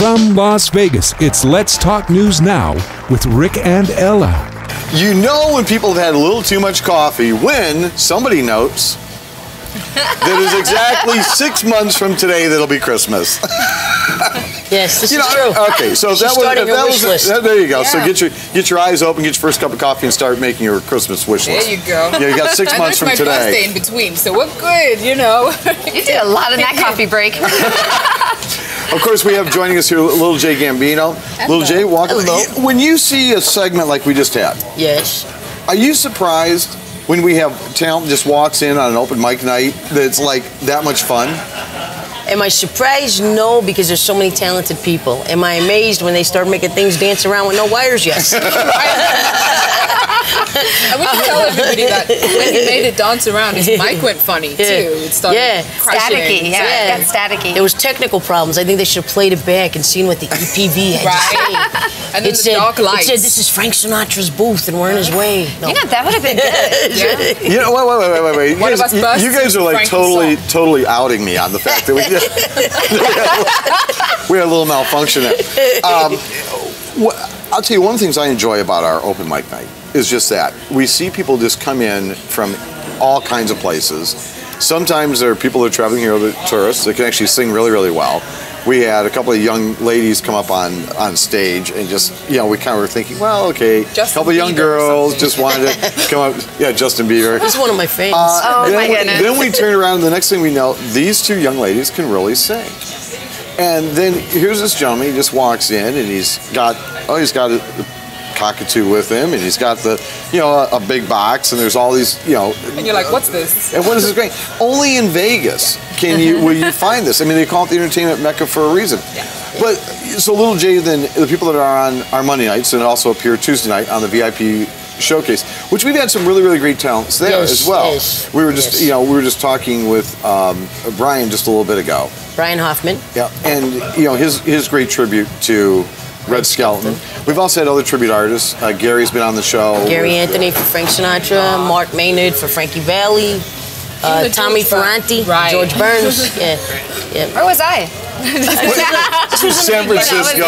From Las Vegas, it's Let's Talk News Now with Rick and Ella. You know when people have had a little too much coffee when somebody notes that is exactly 6 months from today that'll be Christmas. Yes, this is true. Okay, so She's starting her wish list. there you go. Yeah. So get your eyes open, get your first cup of coffee, and start making your Christmas wish list. There you go. Yeah, you got 6 months from my today. birthday in between, so we're good, you know. You did a lot in that coffee break. Of course, we have joining us here Little J Gambino. Hello. Little J, welcome. Hello. When you see a segment like we just had, Yes. are you surprised when we have talent just walks in on an open mic night that it's like that much fun? Am I surprised? No, because there's so many talented people. Am I amazed when they start making things dance around with no wires? Yes. And we can tell everybody that when he made it dance around, his mic went funny too. It started crashing. Staticky, yeah, it got staticky. There was technical problems. I think they should have played it back and seen what the EPV had to say. And then the dark lights. It said, this is Frank Sinatra's booth and we're in his way. No. You know, that would have been good. Yeah. You know, wait. One of us busts You guys are like Frankie's totally outing me on the fact that we had a little malfunction there. I'll tell you, one of the things I enjoy about our open mic night is just that. We see people just come in from all kinds of places. Sometimes there are people that are traveling here, the tourists, that can actually sing really, really well. We had a couple of young ladies come up on stage and just, you know, we kind of were thinking, well, okay, a couple of young girls just wanted to come up. Yeah, Justin Bieber. He's one of my fans. Oh, my goodness. Then we turn around and the next thing we know, these two young ladies can really sing. And then here's this gentleman, he just walks in and he's got a cockatoo with him, and he's got a big box, and there's all these, And you're like, what's this? And what is this great? Only in Vegas will you find this. I mean, they call it the entertainment mecca for a reason. Yeah. But so Little J, then the people that are on our Monday nights and also appear Tuesday night on the VIP showcase, which we've had some really, really great talents there as well. Yes, we were just we were just talking with Brian just a little bit ago. Brian Hoffman. Yeah, and his great tribute to Red Skelton. We've also had other tribute artists. Gary's been on the show. Gary Anthony for Frank Sinatra, Mark Maynard for Frankie Valli, Tommy Ferranti, right. George Burns. Yeah. Where was I? San Francisco.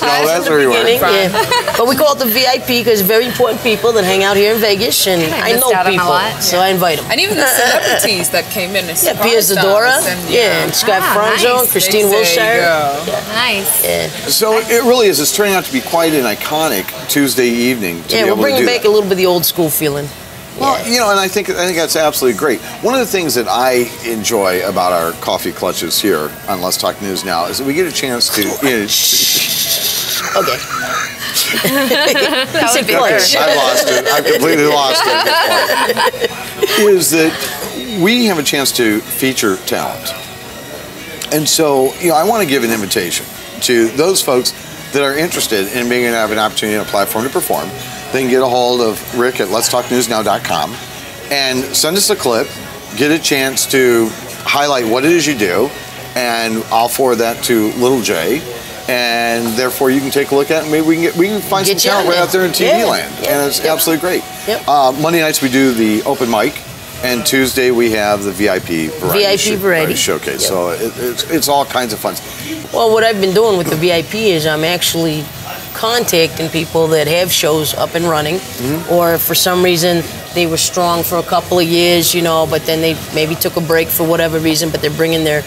That's where you were. Yeah. But we call it the VIP because very important people that hang out here in Vegas, and I know people, so I invite them. And even the celebrities that came in. Yeah, Pia Zadora, and Scott Franzo, and Christine Wilshire. Nice. Yeah. So it really is. It's turning out to be quite an iconic Tuesday evening to be able to do that. We're bringing back a little bit of the old school feeling. Well, and I think that's absolutely great. One of the things that I enjoy about our coffee clutches here on Let's Talk News Now is that we get a chance to. Okay. That would be clutch. I lost it. I completely lost it. Is that we have a chance to feature talent, and so I want to give an invitation to those folks that are interested in being able to have an opportunity and a platform to perform. They can get a hold of Rick at letstalknewsnow.com and send us a clip, get a chance to highlight what it is you do, and I'll forward that to Little J, and therefore you can take a look at it, and maybe we can find some talent right out there in TV land, and it's absolutely great. Yep. Monday nights we do the open mic, and Tuesday we have the VIP variety showcase. Yep. So it's all kinds of fun. Well, what I've been doing with the VIP is I'm actually contacting people that have shows up and running, or for some reason they were strong for a couple of years, but then they maybe took a break for whatever reason, but they're bringing their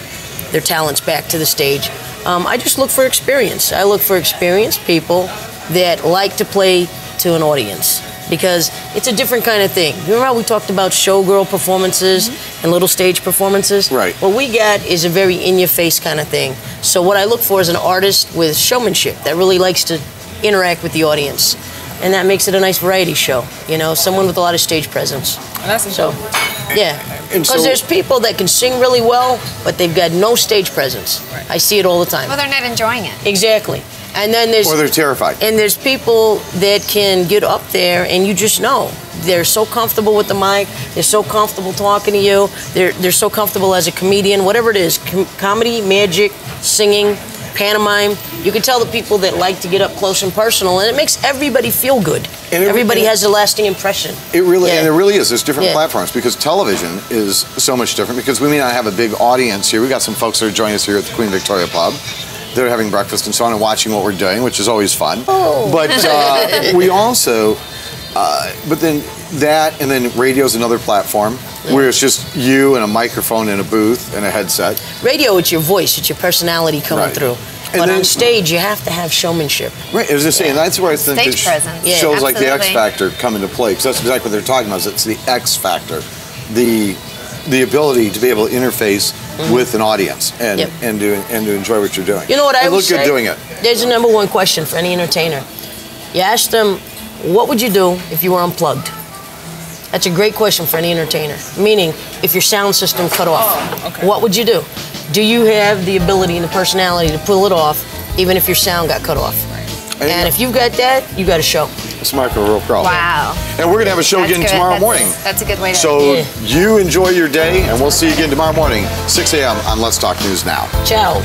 talents back to the stage. I just look for experience. I look for experienced people that like to play to an audience, because it's a different kind of thing. Remember how we talked about showgirl performances and little stage performances? Right. What we got is a very in-your-face kind of thing. So what I look for is an artist with showmanship that really likes to interact with the audience, and that makes it a nice variety show. Someone with a lot of stage presence. And that's so. Yeah, because there's people that can sing really well, but they've got no stage presence. Right. I see it all the time. Well, they're not enjoying it. Exactly. And then or they're terrified. And there's people that can get up there, and you just know they're so comfortable with the mic. They're so comfortable talking to you. They're so comfortable as a comedian, whatever it is, comedy, magic, singing, pantomime. You can tell the people that like to get up close and personal, and it makes everybody feel good. And everybody has a lasting impression. It really is. There's different platforms, because television is so much different, because we may not have a big audience here. We got some folks that are joining us here at the Queen Victoria Pub. they're having breakfast and so on and watching what we're doing, which is always fun. Oh. But we also, but then that, and then radio's another platform where it's just you and a microphone and a booth and a headset. Radio, it's your voice, it's your personality coming through. But on stage, you have to have showmanship. Right, as I was saying, that's where I think Stage presence. shows like the X Absolutely. Factor come into play, because that's exactly what they're talking about. Is it's the X Factor, the ability to be able to interface with an audience and to enjoy what you're doing. You know what I and would look say? good doing it. There's a number one question for any entertainer. You ask them, what would you do if you were unplugged? That's a great question for any entertainer. Meaning, if your sound system cut off, what would you do? Do you have the ability and the personality to pull it off, even if your sound got cut off? And if you've got that, you got a show. It's Marco, real problem. Wow. And we're going to have a show again tomorrow morning. That's a good way to. So you enjoy your day, and we'll see you again tomorrow morning, 6 a.m. on Let's Talk News Now. Ciao.